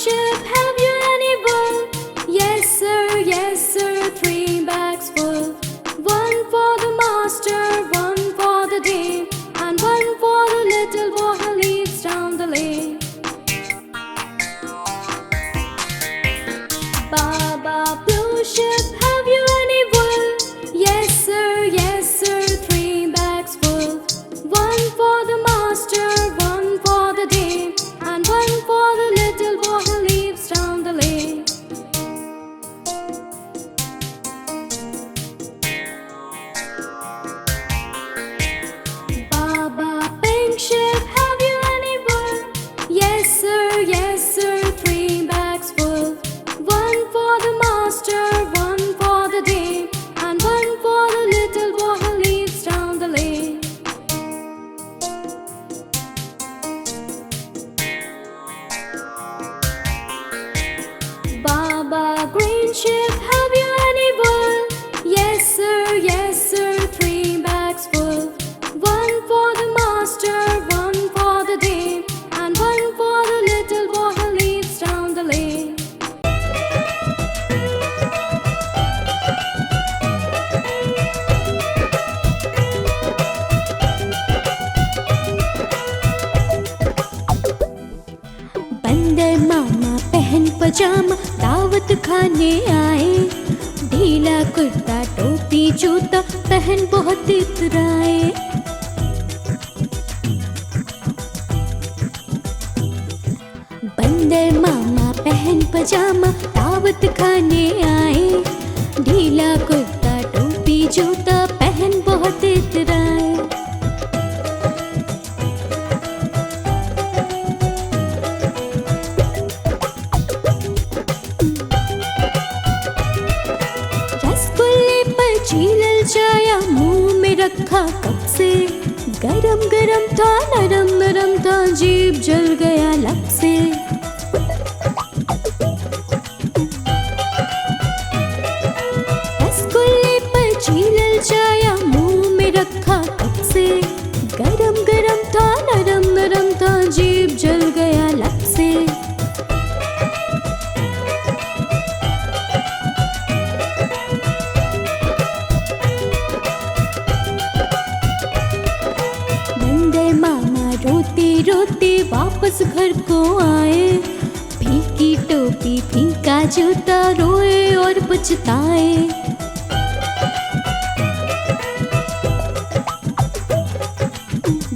ship, have you any wool? Yes sir, 3 bags full. One for the master, one for the dame, and one for the little boy who lives down the lane. Baba blue ship, have you any wool? Yes sir, 3 bags full. One for the master, one for the dame, and one for the little boy who lives down the lane. Baba pink ship, have you any wool? Yes sir, 3 bags full. One for the master, one for the dame, and one for the little boy who lives down the lane. Baba green ship, have you any wool? Yes sir, 3 bags full. One for the master, one for the dame, and one for the little boy who lives down the lane. बंदर मामा पहन पजामा दावत खाने आए, ढीला कुर्ता टोपी जूता पहन बहुत इतराए। बंदर मामा पहन पजामा दावत खाने आए, ढीला कुर्ता टोपी जूता पहन बहुत इतराए। रसगुल्ले पर छीलल जाया मुंह में रखा कब से, गरम गरम था नरम नरम था जीभ जल गया लब से। रसगुल्ले पर छीलल जाया मुंह में रखा कब से, गरम गरम था नरम नरम था जीभ जल गया लब से। बंदर मामा रोते रोते वापस घर को आए, फीकी टोपी फीका जूता रोए और पछताए।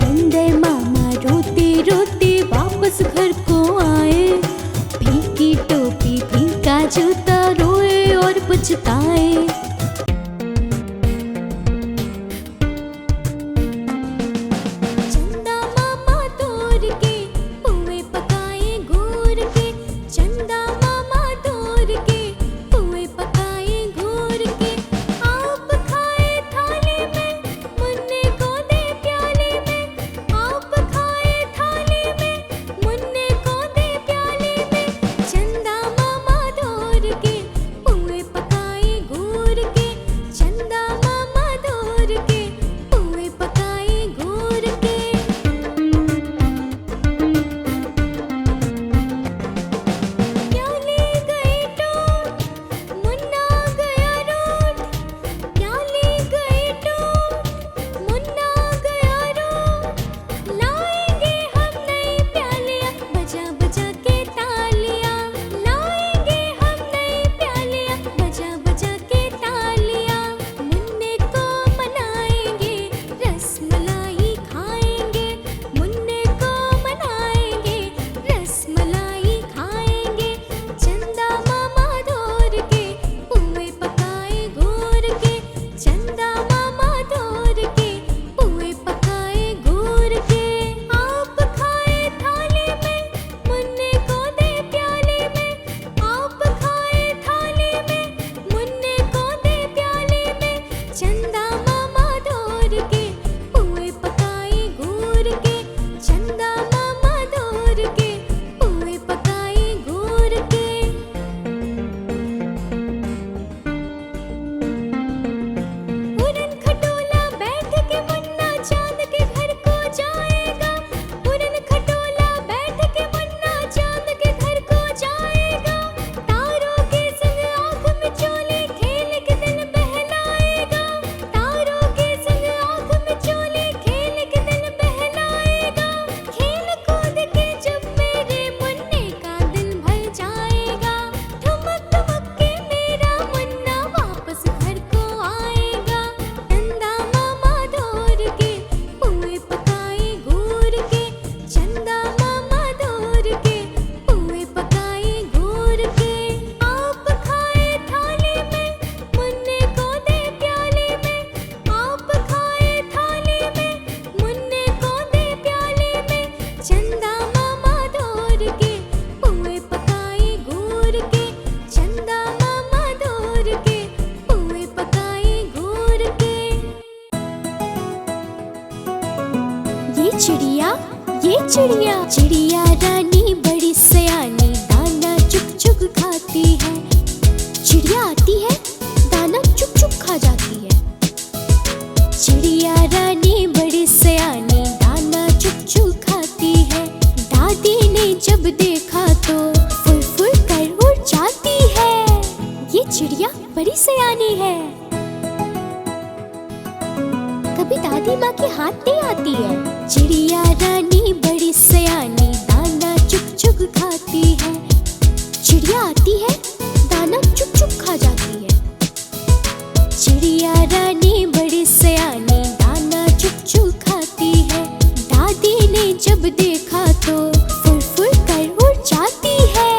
बंदर मामा रोते रोते वापस घर को आए, फीकी टोपी फीका जूता रोए और पछताए। चंदा मामा तोड़ के पुए पकाए घूर के, चंदा मामा तोड़ के पुए पकाए घूर के। आप खाए थाली में मुन्ने को दे प्याली में, आप खाए थाली में मुन्ने को दे प्याली में। चंदा मामा तोड़ के पुए पकाए घूर चिड़िया, ये चिड़िया, चिड़िया रानी बड़ी सयानी, दाना चुग चुग खाती है। चिड़िया आती है, दाना चुग चुग खा जाती है। चिड़िया रानी बड़ी सयानी, दाना चुग चुग खाती है। दादी ने जब देखा तो फुर फुर कर उड़ जाती है। ये चिड़िया बड़ी सयानी है। कभी दादी माँ के हाथ नहीं आती है। चिड़िया रानी बड़ी सयानी, दाना चुग चुग खाती है। चिड़िया आती है, दाना चुग चुग खा जाती है। चिड़िया रानी बड़ी सयानी, दाना चुग चुग खाती है। दादी ने जब देखा तो फुर फुर कर उड़ जाती है।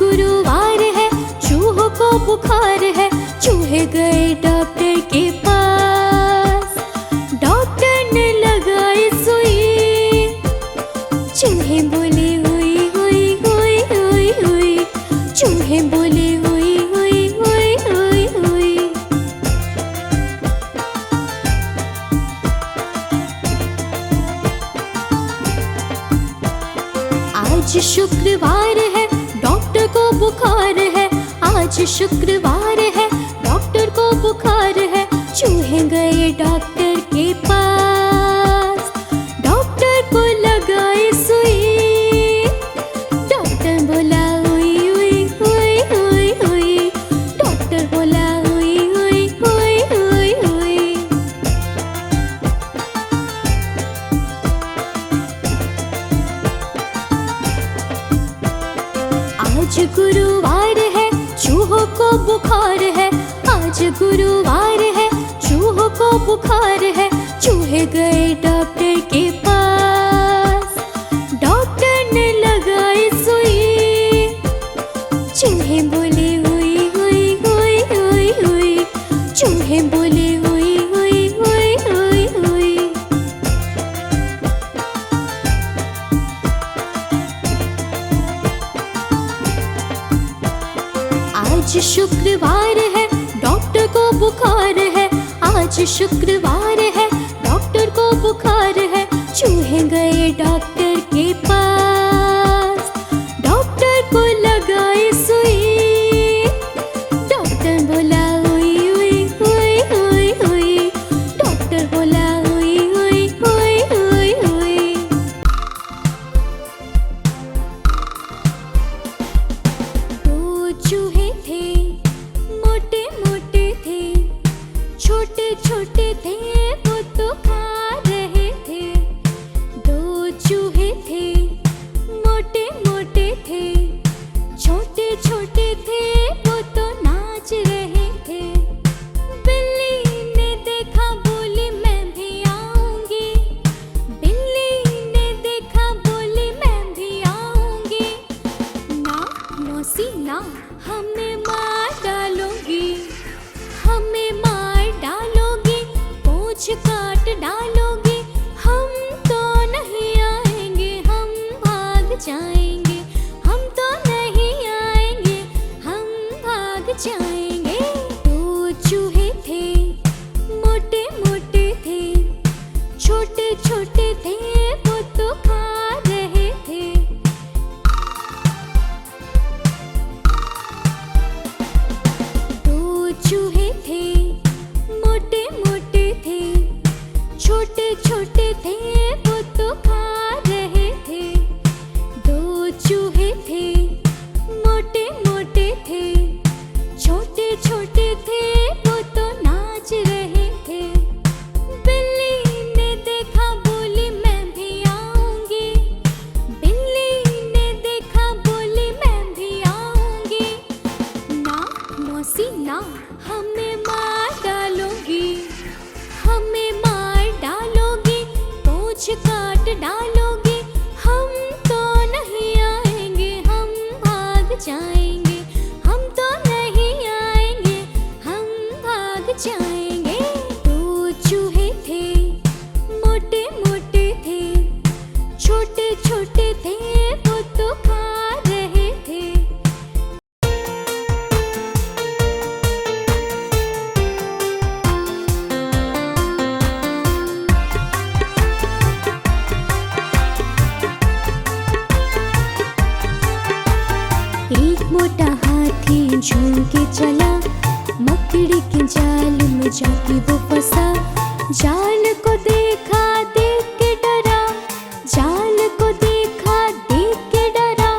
गुरुवार है, चूहों को बुखार है, चूहे गए डॉक्टर के पास। डॉक्टर ने लगाई सुई, चूहे बोले हुई हुई हुई हुई हुई, चूहे बोले हुई हुई हुई हुई हुई। आज शुक्रवार है, डॉक्टर को बुखार है, आज शुक्रवार है, डॉक्टर को बुखार है, चूहे गए डॉक्टर के पास। डॉक्टर को लगाई सुई, डॉक्टर बोला हुई हुई हुई हुई हुई, डॉक्टर बोला हुई हुई हुई हुई हुई। आज गुरुवार है, चूहों को बुखार है, आज गुरुवार है, चूहों को बुखार है, चूहे गए डॉक्टर के पास। डॉक्टर ने लगाई सुई, चूहे बोले हुई हुई हुई हुई हुई, चूहे बोले हुई हुई हुई हुई हुई। आज शुक्रवार है, डॉक्टर को बुखार है, आज शुक्रवार है, डॉक्टर को बुखार है, चूहे गए डॉक्टर के पास। डॉक्टर को लगाई सुई, डॉक्टर बोला हुई हुई हुई हुई हुई, डॉक्टर बोला हुई हुई हुई हुई हुई। दो चूहे थे, मोटे मोटे थे, छोटे छोटे थे, वो तो खा रहे थे। दो चूहे थे, मोटे मोटे थे, छोटे छोटे थे, वो तो नाच रहे थे। बिल्ली ने देखा, बोली मैं भी आऊंगी, बिल्ली ने देखा, बोली मैं भी आऊंगी। ना मौसी ना, हमें मार डालोगी, हमें मार डालोगी, पूंछ काट डालोगी, हम तो नहीं आएंगे, हम भाग जाएंगे, हम तो नहीं आएंगे, हम भाग जाएंगे। दो चूहे थे, मोटे मोटे थे, छोटे छोटे थे, वो तो खा रहे थे। दो चूहे थे, मोटे मोटे थे, छोटे छोटे थे, वो तो खा रहे थे। दो चूहे थे, मोटे मोटे थे, छोटे छोटे थे, वो तो नाच रहे थे। बिल्ली ने देखा, बोली मैं भी आऊंगी, बिल्ली ने देखा, बोली मैं भी आऊंगी। ना मौसी ना, हमें मार डालोगी, हमें मार डालोगी, पूंछ काट डालोगी, हम तो नहीं आएंगे, हम भाग जाएंगे, हम तो नहीं आएंगे, हम भाग जाएंगे। दो चूहे थे, मोटे मोटे थे, छोटे छोटे थे, वो तो खा रहे थे। एक मोटा हाथी झूम के चला, मकड़ी के जाल में जाके वो फंसा। जाल को देखा, देख के डरा, जाल को देखा, देख के डरा।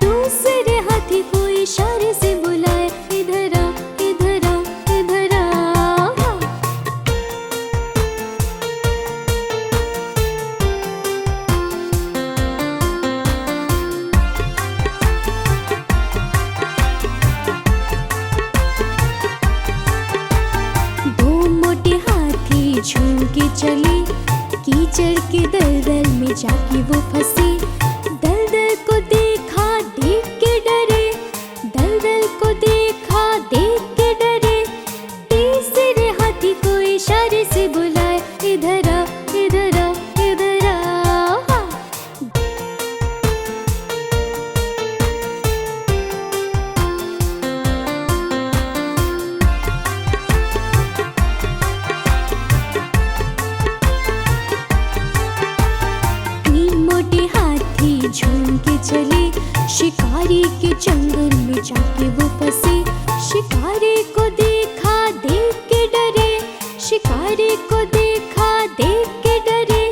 दूसरे हाथी को इशारे से बुलाए, इधर आ, इधर आ, इधर आ। झूम के चली, कीचड़ के दलदल में जाके वो फंसी। दलदल को देखा, देख के डरे, देख के डरे, तीसरे हाथी को इशारे से बुलाए, इधर आ इधर आ इधर आ। हाँ। तीन मोटे हाथी झूम के चले, शिकारी के जंगल में जाके वो फंसे। शिकारी को देखा देख के डरे, शिकारी को देखा देख के डरे,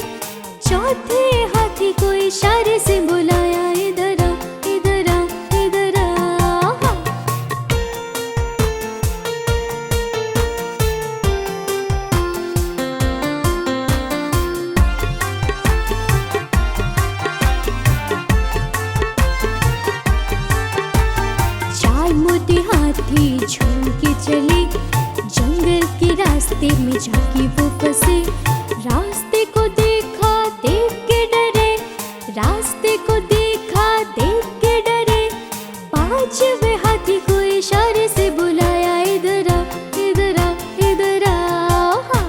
चौथे हाथी को इशारे से बुलाया, इधर आ इधर आ इधर आ। हाँ। चार मोटे हाथी झूम के चले, जंगल के रास्ते में जाके वो फंसे। रास्ते को देखा देख के डरे, रास्ते को देखा देख के डरे, पांचवे हाथी को इशारे से बुलाया, इधर आ इधर आ इधर आ। हाँ।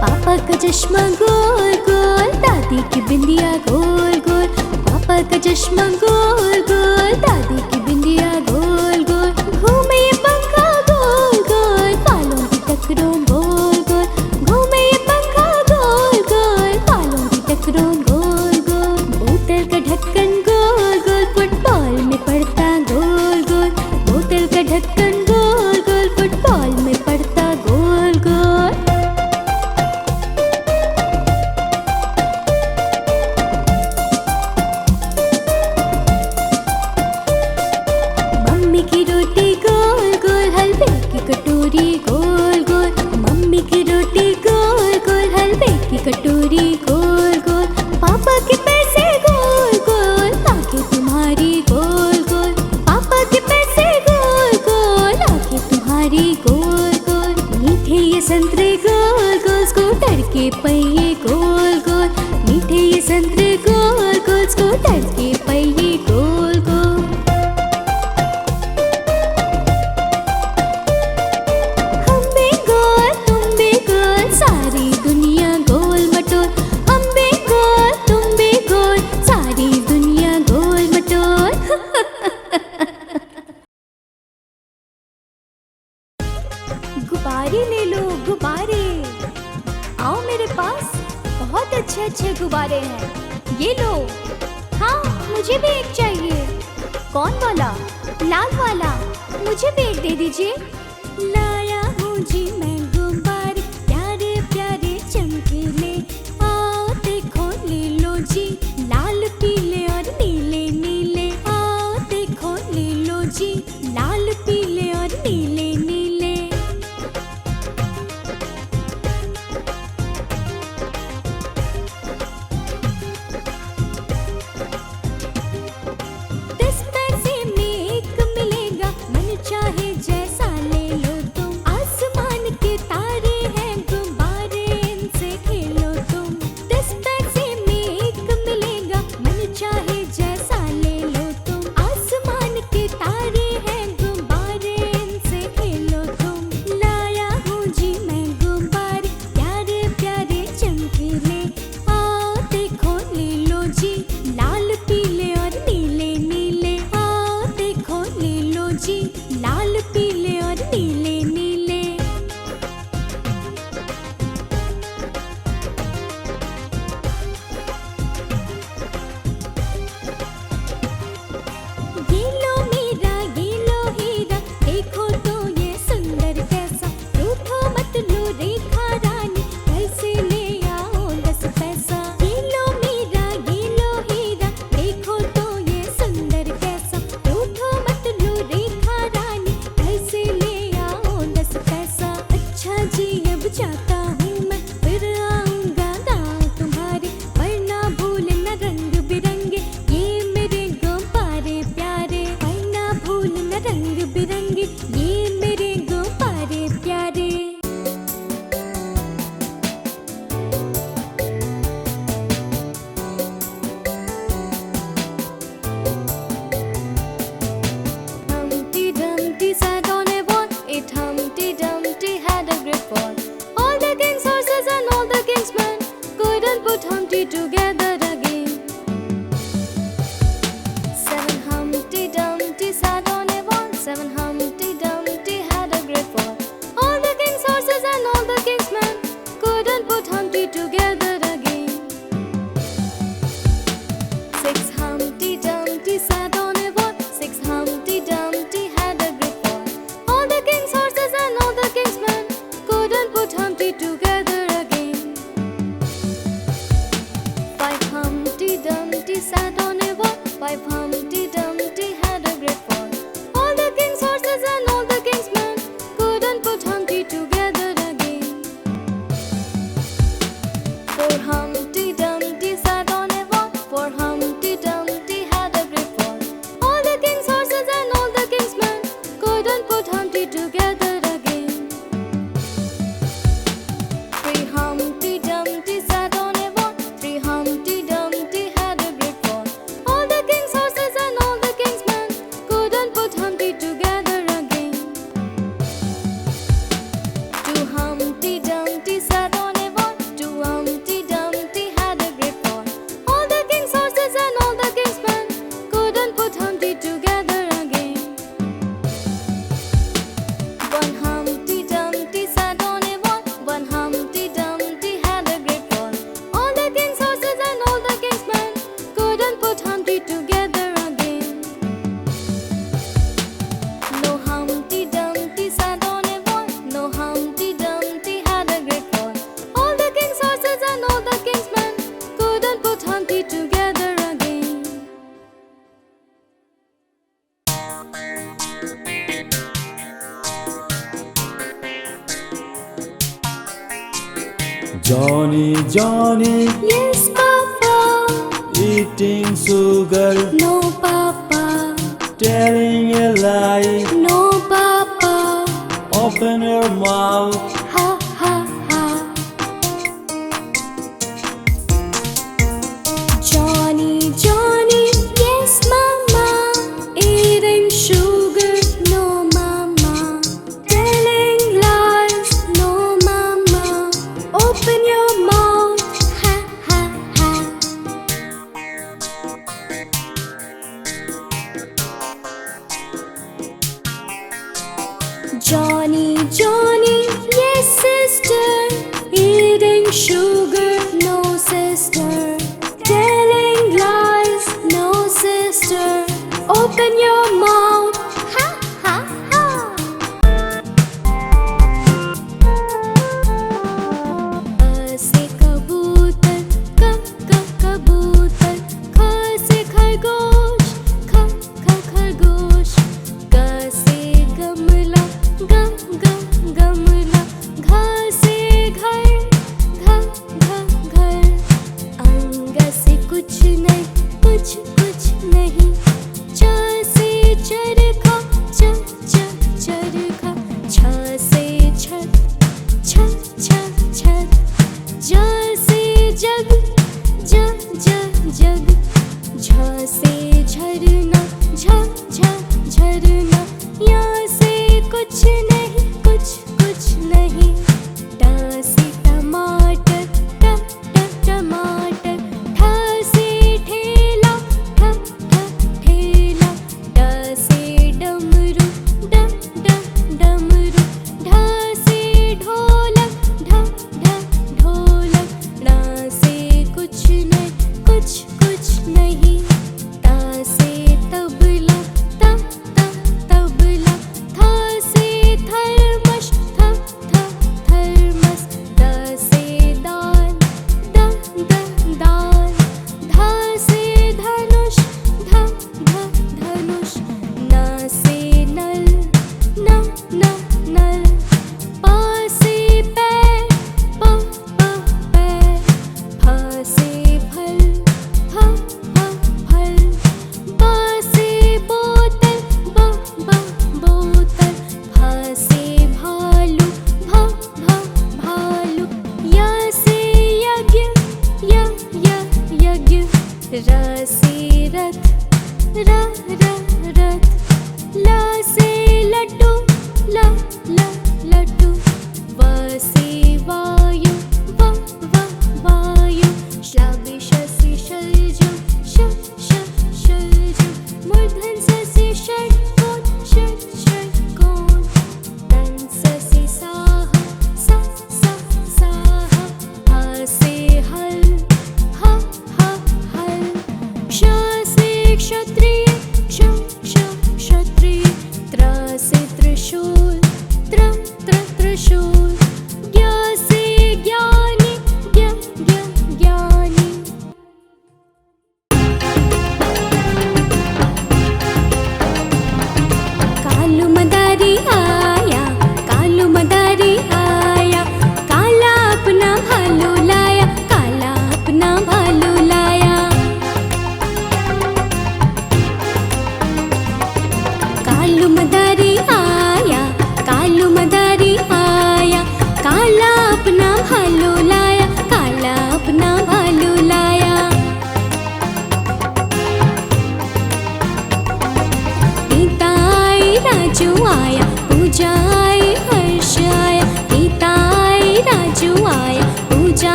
पापा का चश्मा गोल गोल, दादी की बिंदिया गोल गोल, पापा का चश्मा गोल गोल, दादी की बिंदिया गोल गोल, घूमे ये पंखा गोल गोल, बालों की टकरों गोल गोल, घूमे ये पंखा गोल गोल, बालों की टकरों गोल गोल, बोतल का ढक्कन गोल गोल, फुटबॉल में पड़ता गोल गोल, बोतल का ढक्कन गोल गोल, फुटबॉल में पड़ता गोल गोल। मम्मी की रोटी गोल गोल, हलवे की कटोरी गोल गोल, मम्मी की रोटी गोल गोल, हलवे की कटोरी गोल गोल, पापा के पैसे गोल गोल, आंखें तुम्हारी गोल गोल, पापा के पैसे गोल गोल, आंखें तुम्हारी गोल गोल, मीठे ये संतरे गोल गोल, स्कूटर के पहिए गोल गोल, मीठे ये संतरे गोल गोल, स्कूटर के पहिए गोल गोल। हम भी गोल तुम भी गोल, सारी दुनिया गोल मटोल, हम भी गोल तुम भी गोल, सारी दुनिया गोल मटोल। गुब्बारे ले लो गुब्बारे, आओ मेरे पास, बहुत अच्छे अच्छे गुब्बारे हैं, ये लो। हाँ मुझे भी एक चाहिए। कौन वाला? लाल वाला, मुझे भी एक दे दीजिए। लाया हूँ जी मैं गुब्बारे, प्यारे प्यारे चमकीले, आओ देखो ले लो जी, लाल पीले और नीले नीले, आओ देखो ले लो जी, लाल पीले और नीले नीले। दस पैसे में एक मिलेगा, मन चाहे जैसा ले Johnny, Johnny, Yes, Papa. eating sugar, No, Papa. telling a lie. No, Papa. Open your mouth. Ha, ha, ha. Johnny, Johnny. Yes, Mama. Eating sugar. No, Mama. Telling lies. No, Mama. Open your mouth. Ha, ha, ha. Johnny, Johnny, yes, sister. Eating sugar, no, sister. Telling lies, no, sister. Open your mouth. Ha, ha, ha. से कबूतर, कबूतर. ख से खरगोश, खरगोश. ग से गमला, गमला. घ से घर,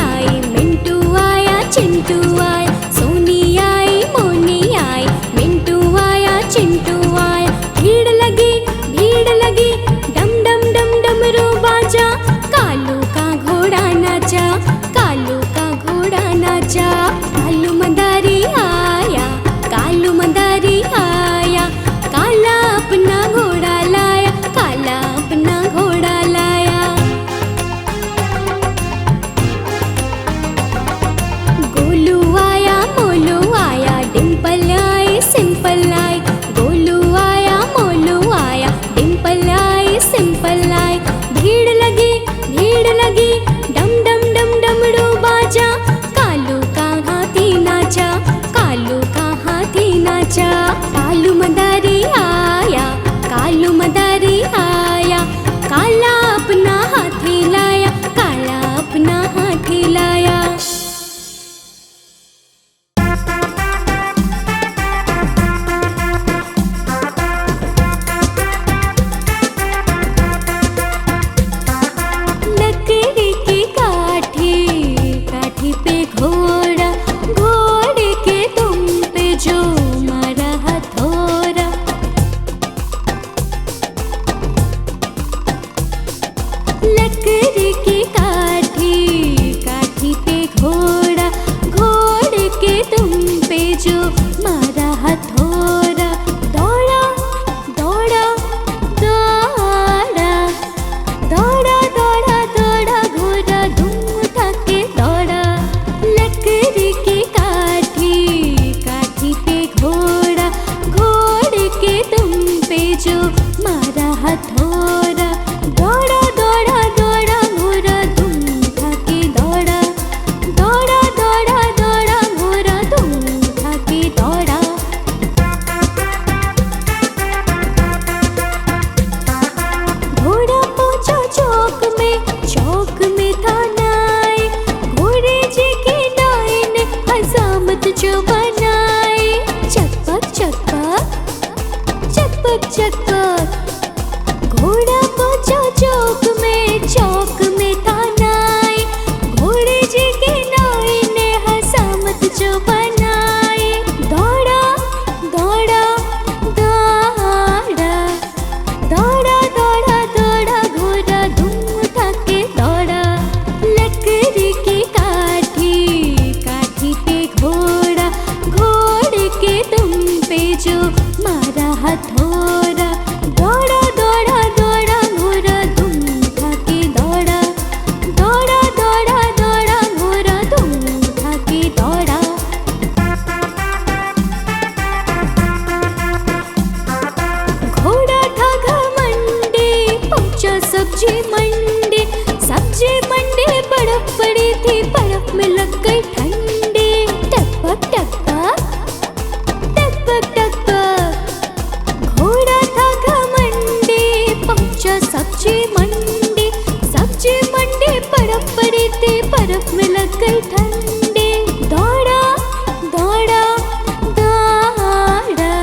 आई, मिंटू आया, चिंटू आया, सोनी आई, मोनी आई, मिंटू आया, चिंटू आया। भीड़ लगी, डम डम डम डमरू बाजा, कालू का घोड़ा नाचा, कालू का घोड़ा नाचा। कालू मदारी आया, कालू मदारी आया, काला अपना घोड़ा लाया, काला अपना घोड़ा लाया। गोलू आया, मोलू आया, डिम्पल आई, सिंपल आई, गोलू आया, मोलू आया, डिम्पल आई, सिंपल आई। भीड़ लगी, डम डम डम डमरू बाजा, कालू का हाथी नाचा, कालू का हाथी नाचा। कालू मदारी आया, कालू मदारी आया, काला अपना हाथी लाया, काला अपना हाथी लाया। लकड़ी की काठी, काठी पे घोड़ा, घोड़े के दुम पे जो मारा हथौड़ा। लकड़ी की काठी, काठी पे घोड़ा, घोड़े के दुम पे जो मारा हथौड़ा। दौड़ा, दौड़ा, दौड़ा, दौड़ा, दौड़ा, दौड़ा, घोड़ा धूम उठा के दौड़ा। लकड़ी की काठी, काठी पे घोड़ा, घोड़े के दुम पे जो मारा हथौड़ा। दौड़ा, दौड़ा, दौड़ा, घोड़ा धूम उठा के दौड़ा, दौड़ा, दौड़ा, दौड़ा, घोड़ा धूम उठा के दौड़ा। घोड़ा पहुंचा चौक में था नाई, घोड़े जी की नाई ने हजामत जो बनाई। चकपक चकपक, चकपक चकपक, घोड़ा पहुंचा चौक में था नाई, घोड़े जी की नाई ने हजामत जो बनाई। दौड़ा, दौड़ा, दौड़ा, दौड़ा, दौड़ा, दौड़ा, घोड़ा धूम उठा के दौड़ा। लकड़ी की काठी, काठी पे घोड़ा, घोड़े के दुम पे जो मारा हथौड़ा। दौड़ा, दौड़ा, दौड़ा, घोड़ा धूम उठा के दौड़ा, दौड़ा, दौड़ा, दौड़ा, घोड़ा धूम उठा के दौड़ा। घोड़ा था घमंडी, पहुंचा सब्जी मंडी, सब्जी मंडी बर्फ पड़ी थी, बर्फ में लग गई ठंडी। टकपक टकपक, टकपक टकपक, घोड़ा था घमंडी, पहुंचा सब्जी मंडी, सब्जी मंडी बर्फ पड़ी थी, बर्फ में लग गई ठंडी। दौड़ा, दौड़ा, दौड़ा,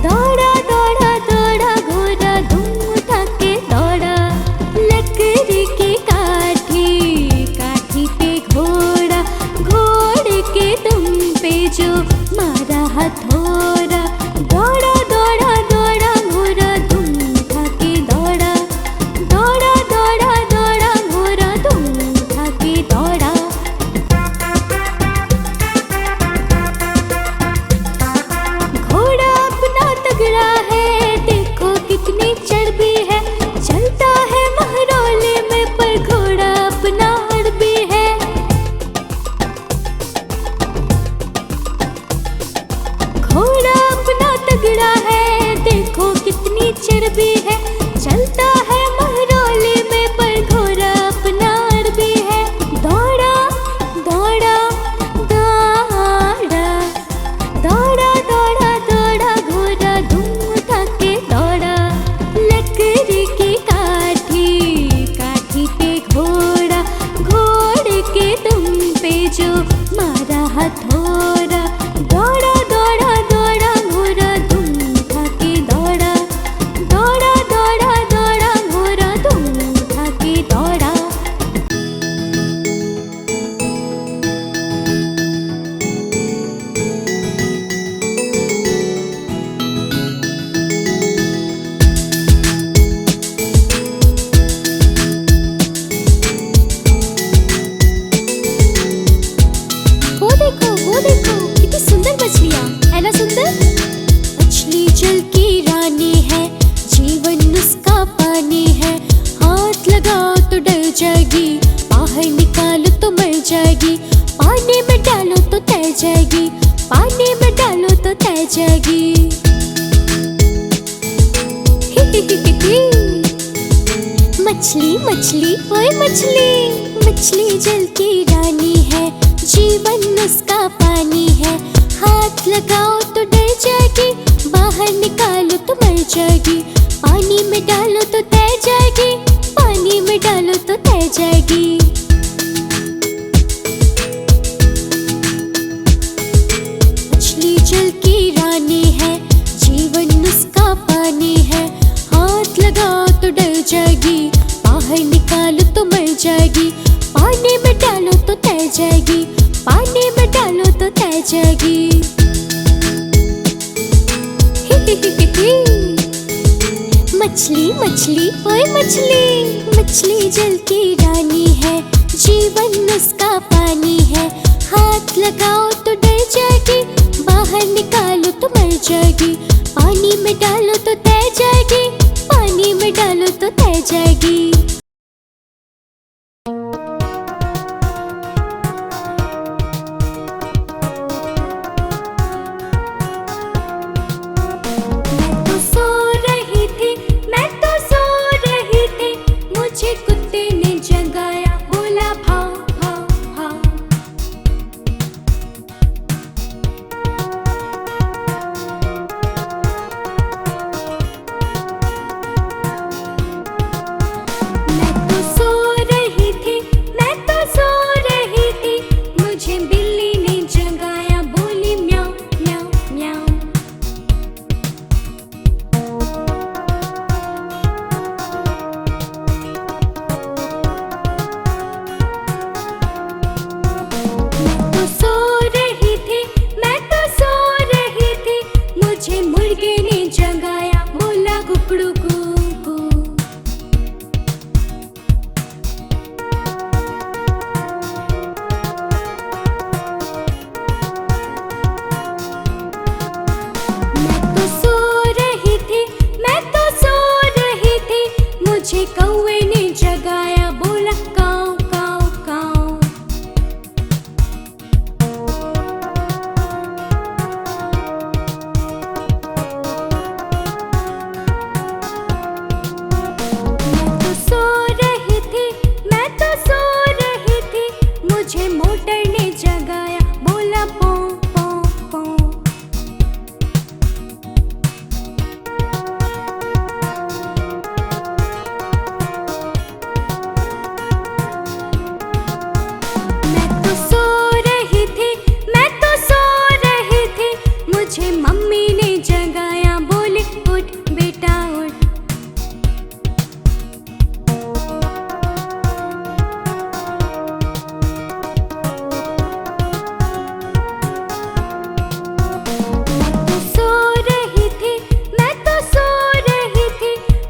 दौड़ा, दौड़ा, दौड़ा, घोड़ा धूम उठा के दौड़ा। लकड़ी की काठी, काठी पे घोड़ा, घोड़े के दुम पे जो मारा हथौड़ा। दौड़ा, दौड़ा, दौड़ा, घोड़ा धूम उठा के दौड़ा, मछली मछली ओए मछली, मछली जल की रानी है, जीवन उसका पानी है। हाथ लगाओ तो डर जाएगी, बाहर निकालो तो मर जाएगी। पानी में डालो तो तैर जाएगी, पानी में डालो तो तैर जाएगी। मछली जल की रानी है, जीवन उसका पानी है। हाथ लगाओ तो डर जाएगी, बाहर निकालो तो मर जाएगी। पानी में डालो तो तैर जाएगी, पानी में डालो तो तैर जाएगी। मछली मछली ओए मछली, मछली जल की रानी है, जीवन उसका पानी है। हाथ लगाओ तो डर जाएगी, बाहर निकालो तो मर जाएगी। पानी में डालो तो तैर जाएगी, पानी में डालो तो तैर जाएगी। मुझे कुत्ते ने जगाया, बोला भाव भाव भाव। मैं तो सो रही थी, मैं तो सो रही थी, मुझे बिल्ली ने जगाया, बोली म्याऊं म्याऊं म्याऊं। मुझे मुर्गे ने जगाया, बोला कुकड़ू कू कू। मैं तो सो रही थी, मैं तो सो रही थी, मुझे कौवे ने जगाया, बोला काऊ काऊ काऊ। मुझे मोटर ने जगाया, बोला पो पो पो। मैं तो सो रही थी, मैं तो सो रही थी, मुझे मम्मी ने जगाया, बोले उठ बेटा उठ।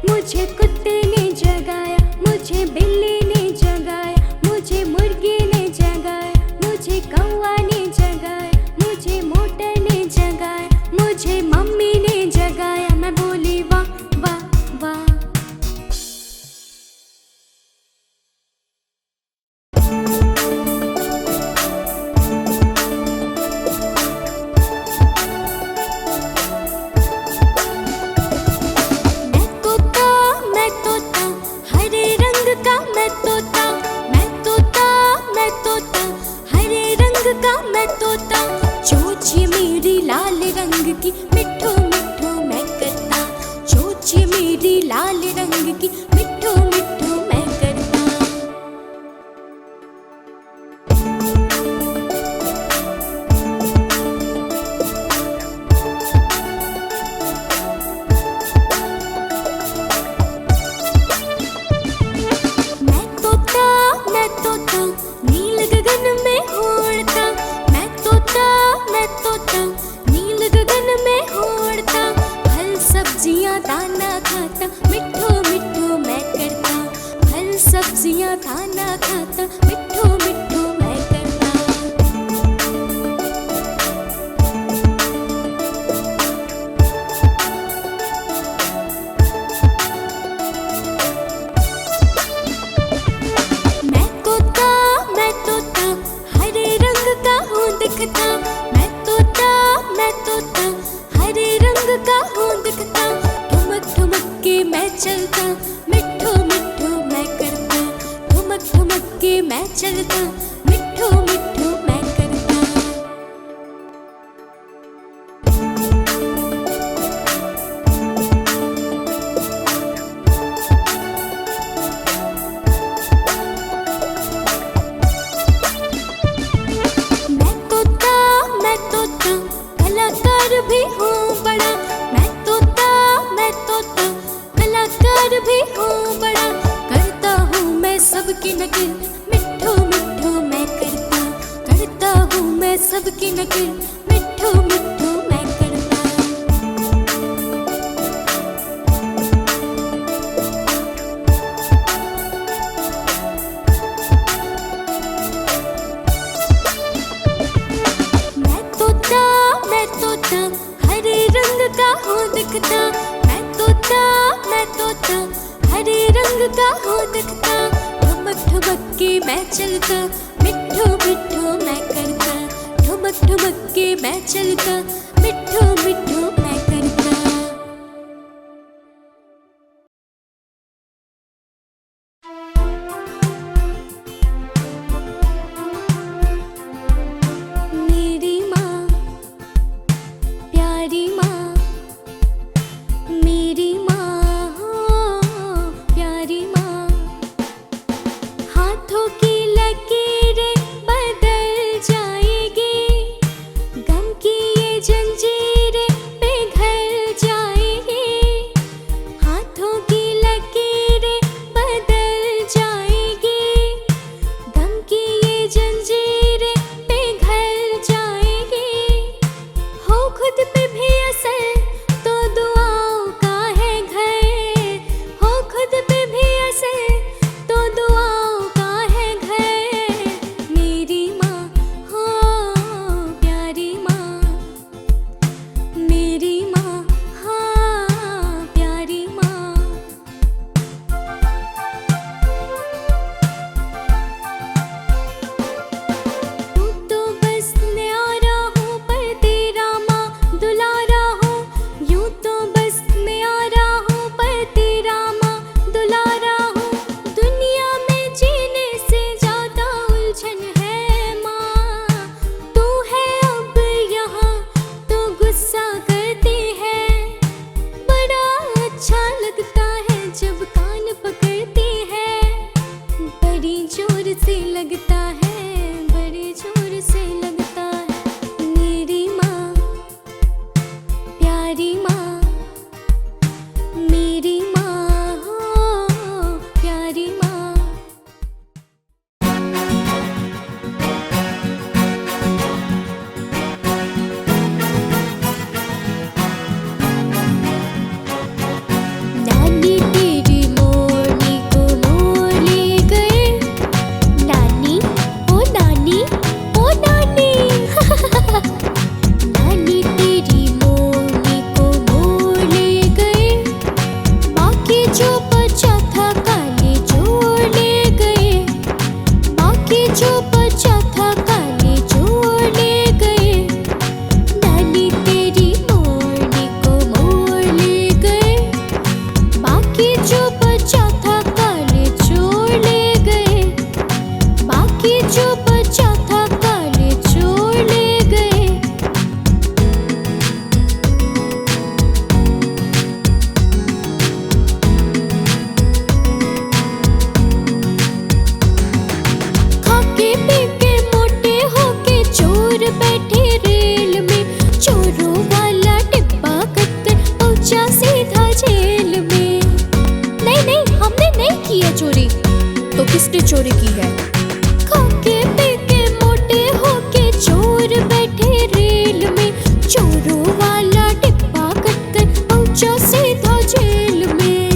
मुझे कुत्ते ने जगाया, मुझे बिल्ली ने जगाया, मुझे मुर्गी ने जगाया, मुझे कौवा ने जगाया, मुझे मोटर ने जगाया, मुझे मम्मी ने जगाया। मैं बोली वाह वाह वाह। चोंच मेरी लाल रंग की, मिठो मिठो मैं करता। चोंच मेरी लाल रंग की, मिठो मिठो मैं करता। मैं तोता नील गगन में उड़ता। मैं तोता नील गगन में उड़ता। फल सब्जियां दाना खाता, मिठो मिठो मैं करता। फल सब्जियां दाना खाता, मिठो मिठो मैं करता। मैं तोता हरे रंग का हूँ दिखता। मैं तोता हरे रंग का हूँ दिखता। ठुमक ठुमक के मैं चलता, मिठो मिठो मैं ठुमक ठुमक के मैं चलता, मिठू मिठू मैं करता। मैं तोता कलाकार भी हूँ बड़ा। मैं तोता कलाकार भी हूँ बड़ा। करता हूँ मैं सबकी नकल, मिठू मिठू मैं करता। करता हूँ मैं सबकी नकल, मिठू मिठू मैं करता। मैं तोता हरे रंग का हूँ दिखता। मैं तोता हरे रंग का हूँ दिखता। ठुमक ठुमक के मैं चलता, मिठू मिठू मैं करता। ठुमक ठुमक के मैं चलता, मिठू मिठू मैं करता। मेरी माँ प्यारी माँ, मेरी माँ प्यारी माँ। हाथों की लकीरें बदल जाएगी, गम की ये जंजीरें पिघल जाएगी। हाथों की लकीरें बदल जाएगी, गम की ये जंजीरें पिघल जाएगी। हो खुद पे भी असर तो दुआओं का है घर। हो खुद पे भी असर तो दुआओं का है घर। मेरी माँ हो प्यारी माँ, मेरी माँ हाँ प्यारी माँ। तू तो बस न्यारा हूँ पर तेरा माँ दुलारा हूँ। यूं तो बस न्यारा हूँ पर तेरा माँ दुलारा हूँ। दुनिया में जीने से ज्यादा उलझन है माँ। तू है अब यहाँ तो गुस्सा करती है। बड़ा अच्छा लगता है जब कान पकड़ती है। बड़ी जोर से लगता है, बड़ी जोर से लगता है। मेरी माँ प्यारी माँ, मेरी माँ हो प्यारी माँ। नानी तेरी मोरनी को मोर ले गए। नानी ओ नानी ओ नानी नानी तेरी मोरनी को मोर ले गए। बाकी जो बचा था काले जोड़ ले गए। बाकी जो बचा था काले जोड़ ले गए। नानी तेरी मोरनी को मोर ले गए। बाकी जो बचा था काले जोड़ ले गए। बाकी जो बचा था काले जोड़ ले गए। खाके पी के मोटे होके चोर बैठे रेल में। चोरों वाला डिब्बा कटकर पहुंचा सीधा जेल में। नहीं नहीं हमने नहीं की है चोरी। तो किसने चोरी की है? खाके पी के मोटे होके चोर बैठे रेल में। चोरों वाला डिब्बा कटकर पहुंचा सीधा जेल में।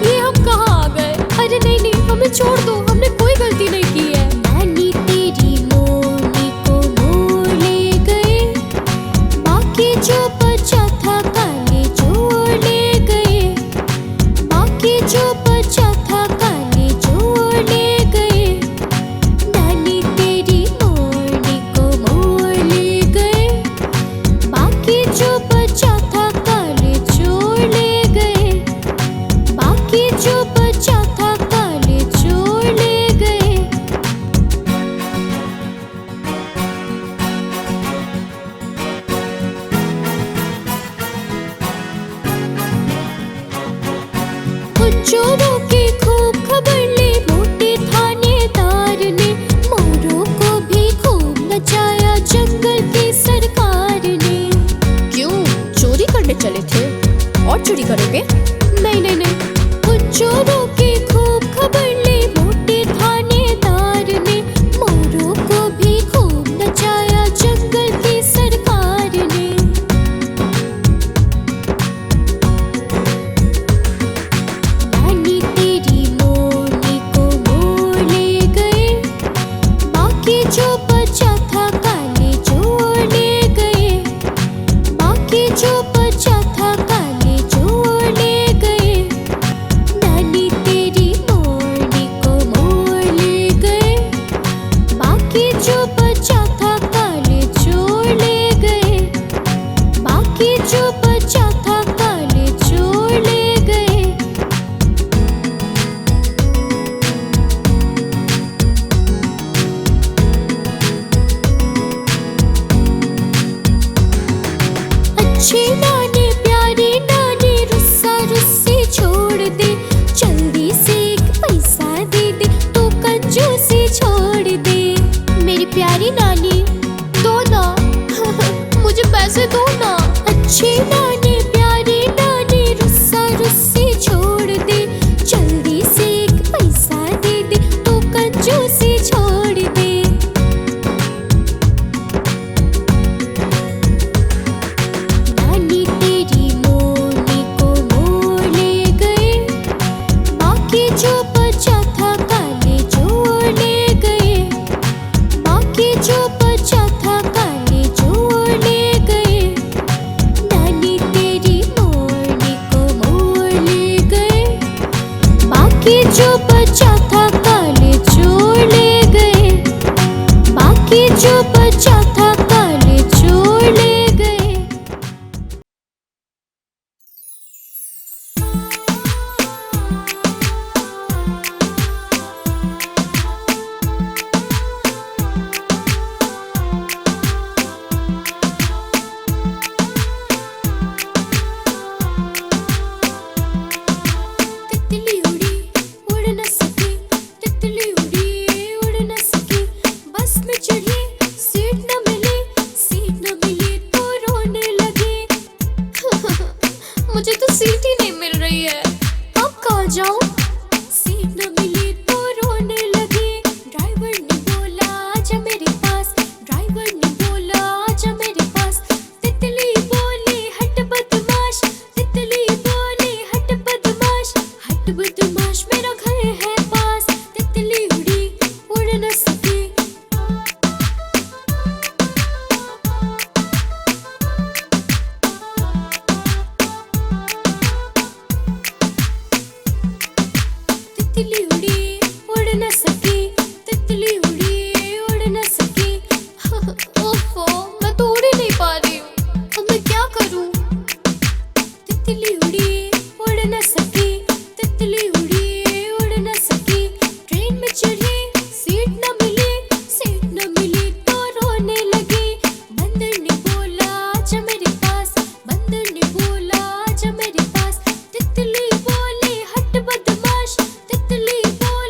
ये हम कहाँ आ गए? अरे नहीं नहीं हमें छोड़ दो, हमने कोई गलती नहीं की है। नानी तेरी मोरनी को मोर ले गए। बाकी जो बचा था काले जोड़ ले गए। बाकी जो बचा था काले जोड़ ले गए। नानी तेरी मोरनी को मोर ले गए। बाकी जो बचा था काले जोड़ ले गए। बाकी जो बचा था काले जोड़ ले चोरों की खूब खबर ली मोटे थानेदार ने, मोरों को भी खूब नचाया जंगल की सरकार ने। क्यों, चोरी करने चले थे? और चोरी करोगे? नहीं नहीं नहीं, उन चोरों की खूब खबर ली मोटे थानेदार ने, मोरों को भी खूब नचाया जंगल की सरकार ने। नानी तेरी मोरनी को मोर ले गए, बाकी जो बचा था काले चोर ले गए, बाकी जो बचा था काले चोर ले गए। नानी तेरी मोरनी को मोर ले गए, बाकी जो बचा था काले चोर ले गए, बाकी जो बचा था काले चोर ले गए। अच्छी नानी प्यारी नानी रुस्सा रुस्सी छोड़ दे, जल्दी से एक पैसा दे दे तो कंजूसी छोड़ दे। मेरी प्यारी नानी दो ना मुझे पैसे दो ना। अच्छी नानी प्यारी नानी रुस्सा रुस्सी छोड़ दे, जल्दी से एक पैसा दे दे तो कंजूसी छोड़ दे। नानी तेरी मोरनी को मोर ले गए, बाकी जो बचा था काले चोर ले गए, बाकी जो बचा था काले चोर ले गए। नानी तेरी मोरनी को मोर ले गए, बाकी जो बचा था काले चोर ले गए, बाकी जो बचा था काले चोर ले गए। तितली उड़ी उड़ न सकी, तितली उड़ी उड़ न सकी, बस में चढ़ी सीट न मिली, सीट न मिली तो रोने लगी। मुझे तो सीट ही नहीं मिल रही है, अब कहाँ जाऊँ? सीट न मिली तो रोने लगी। ड्राइवर ने बोला आजा मेरे पास, ड्राइवर ने बोला आजा मेरे पास। तितली बोली हट बदमाश, तितली बोली हट बदमाश, हट बदमाश मेरा घर है पास। तितली उड़ी उड़ न सकी। तितली उड़ी उड़ न सकी, तितली उड़ी उड़ न सकी। ओफो, मैं तो उड़ ही नहीं पा रही हूँ, अब मैं क्या करूँ? तितली उड़ी उड़ न सकी, तितली उड़ी उड़ न सकी। ट्रेन में चढ़ी सीट न मिली, सीट न मिली तो रोने लगी। बंदर ने बोला आजा मेरे पास, बंदर ने बोला आजा मेरे पास। तितली बोली हट बदमाश, तितली बोली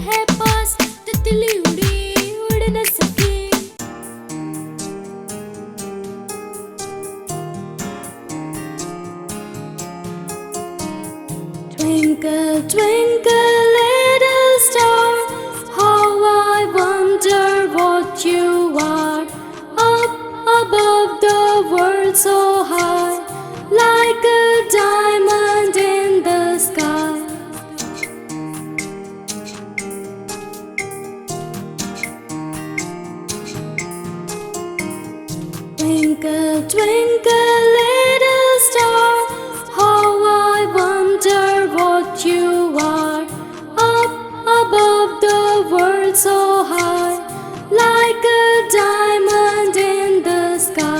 है पास, तितली उड़ी उड़ न सके। Twinkle, twinkle, little star, how I wonder what you are. Up above the world so high, like a diamond in the sky. Twinkle, twinkle, little star, how I wonder what you are. Up above the world so high, like a diamond in the sky.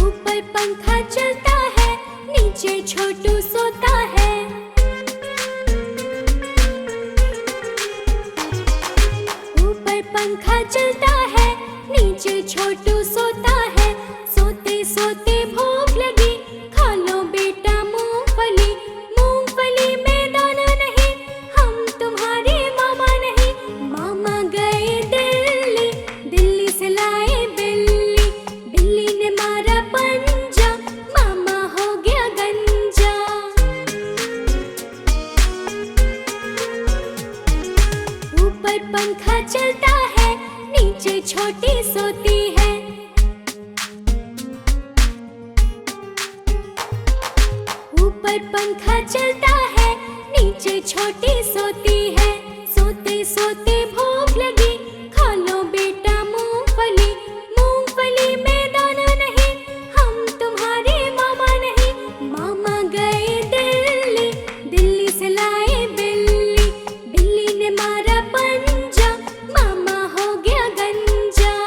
ऊपर पंखा चलता है, नीचे छोटू सोता है। ऊपर पंखा चलता है, नीचे छोटू सोता है। सोते सोते भूख लगी, खा लो बेटा मूंगफली। मूंगफली में दाना नहीं, हम तुम्हारे मामा नहीं। मामा गए दिल्ली, दिल्ली से लाए बिल्ली। बिल्ली ने मारा पंजा, मामा हो गया गंजा। ऊपर पंखा चलता है, नीचे छोटी सोती है। ऊपर पंखा चलता है, नीचे छोटी सोती है। सोते सोते भूख लगी, खा लो बेटा मूंगफली। मूंगफली में दाना नहीं, हम तुम्हारे मामा नहीं। मामा गए दिल्ली, दिल्ली से लाए बिल्ली। बिल्ली ने मारा पंजा, मामा हो गया गंजा।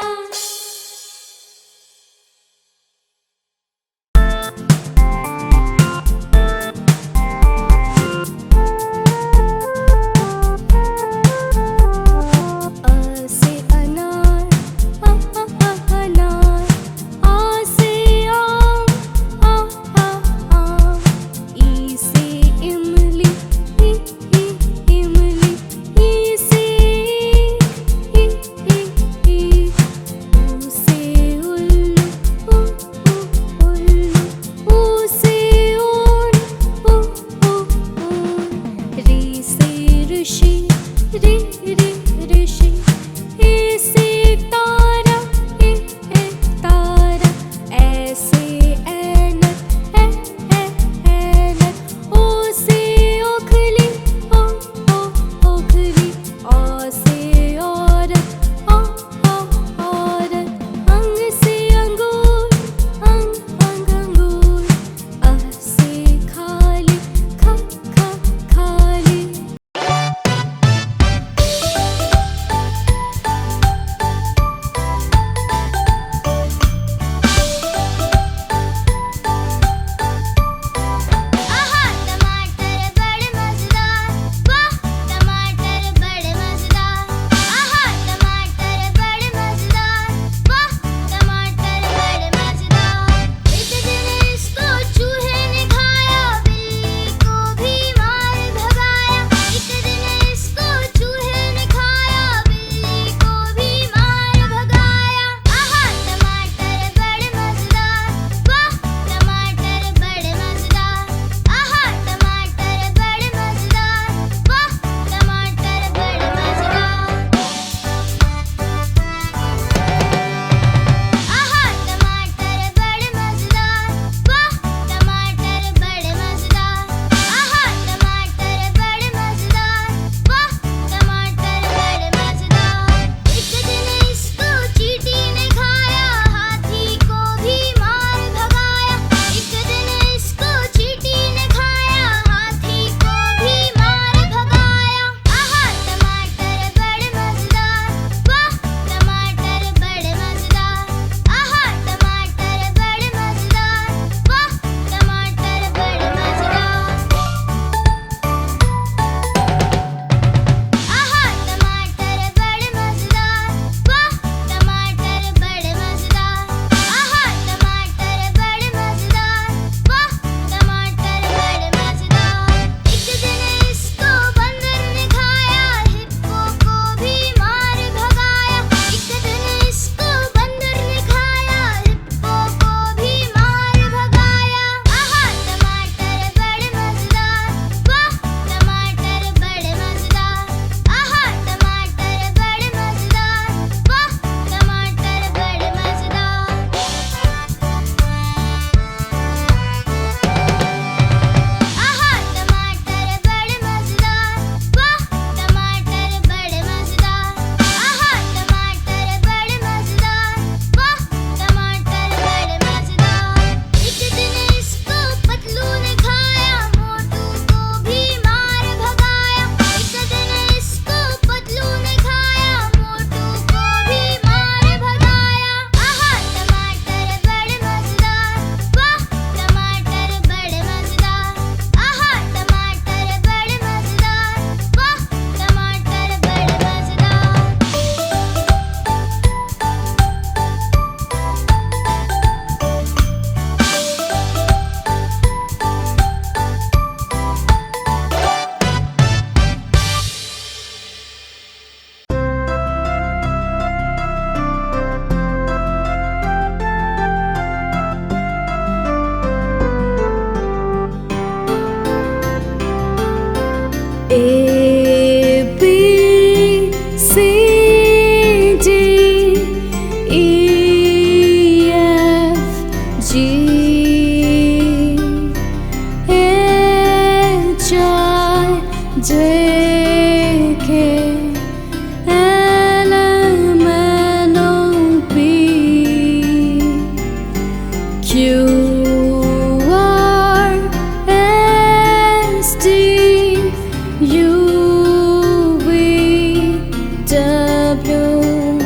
W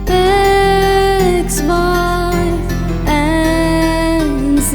X Y and Z.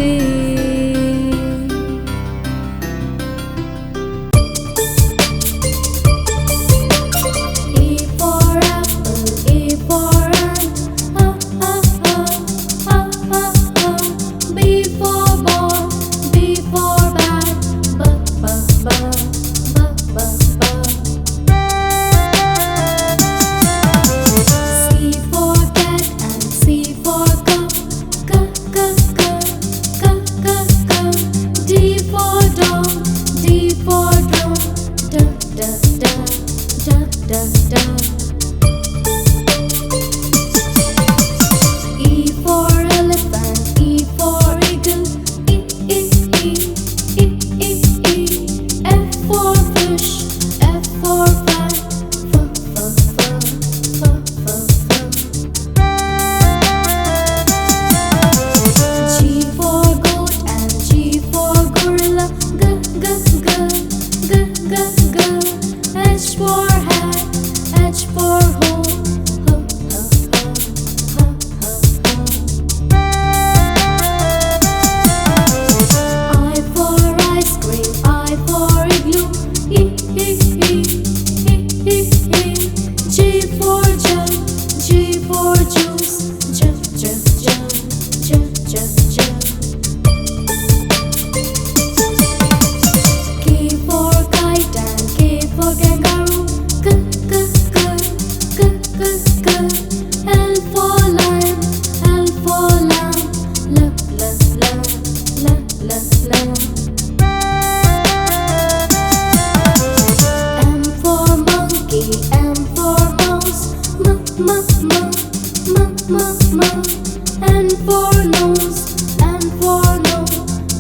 And for nose, and for no,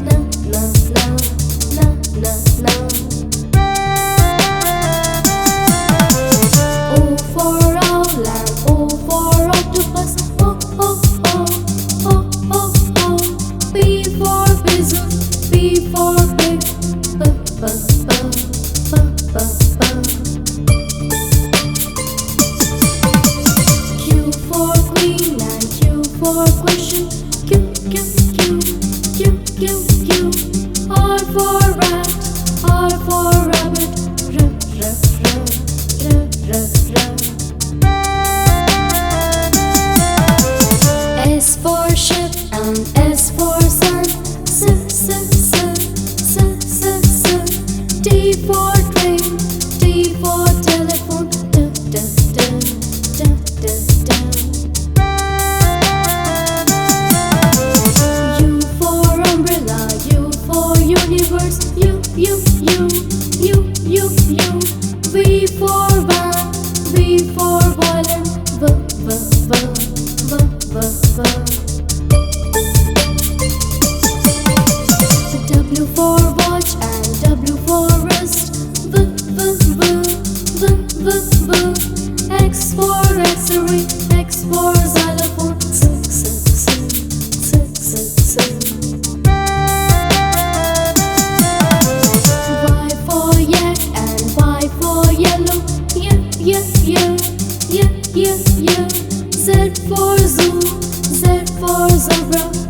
no, no, no, no, no, no. O for owl and O for octopus. O, O, O, O, O, O. P for pigeon, P for pig. B, b, b, b, b, b. Q for queen and Q for question. Q, Q, Q, Q, Q, Q. R for rat, R for rabbit. R, R, R, R, R, R. S for ship and S for sun. S, S, S, S, S, S. T for train, T for telephone. D, D, D, D, D, D. U for umbrella, U for universe. U, U, U, U, U, U. V for van, V for violin. V, V, V, V, V, V. W for watch and W for wrist. V, V, V, V, V, V. X for X-ray, X for xylophone. S, S, S, S, S, S. Y for yak and Y for yellow. Y, Y, Y, Y, Y, Y. Z for zoo, Z for zebra.